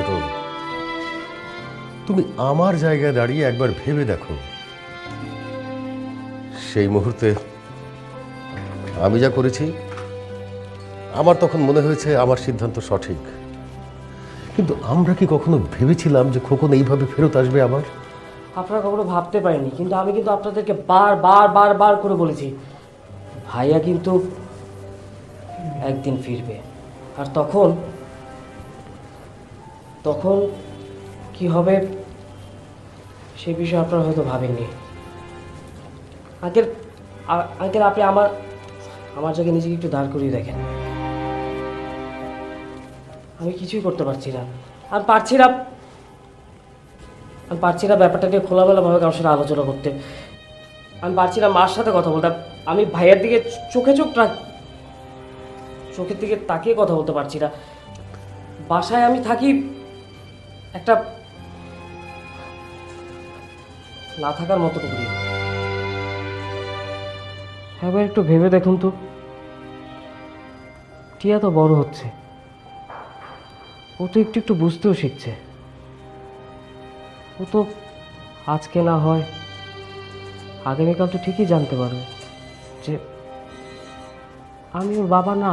ছোট, তুমি আমার জায়গায় দাঁড়িয়ে একবার ভেবে দেখো, সেই মুহূর্তে আমি যা করেছি আমার তখন মনে হয়েছে আমার সিদ্ধান্ত সঠিক। কিন্তু আমরা কি কখনো ভেবেছিলাম যে খোকন এইভাবে ফেরত আসবে আবার? আপনারা কখনো ভাবতে পারেনি, কিন্তু আমি কিন্তু আপনাদেরকে বার বার বার বার করে বলেছি ভাইয়া কিন্তু একদিন ফিরবে। আর তখন তখন কি হবে সে বিষয়ে আপনারা হয়তো ভাবেননি। আঙ্কেল, আঙ্কেল আপনি আমার আমার জায়গায় নিজেকে একটু দাঁড় করিয়ে দেখেন। আমি কিছুই করতে পারছি না। আমি পারছি না ব্যাপারটা নিয়ে খোলামেলাভাবে কারোর সাথে আলোচনা করতে। আমি পারছি না মার সাথে কথা বলতে। আমি ভাইয়ের দিকে চোখের দিকে তাকিয়ে কথা বলতে পারছি না। বাসায় আমি থাকি একটা না থাকার মতো করি। একবার একটু ভেবে দেখুন তো, টিয়া তো বড় হচ্ছে, ও তো একটু একটু বুঝতেও শিখছে। ও তো আজকে না হয় আগামীকাল তো ঠিকই জানতে পারবে যে আমি ওর বাবা না।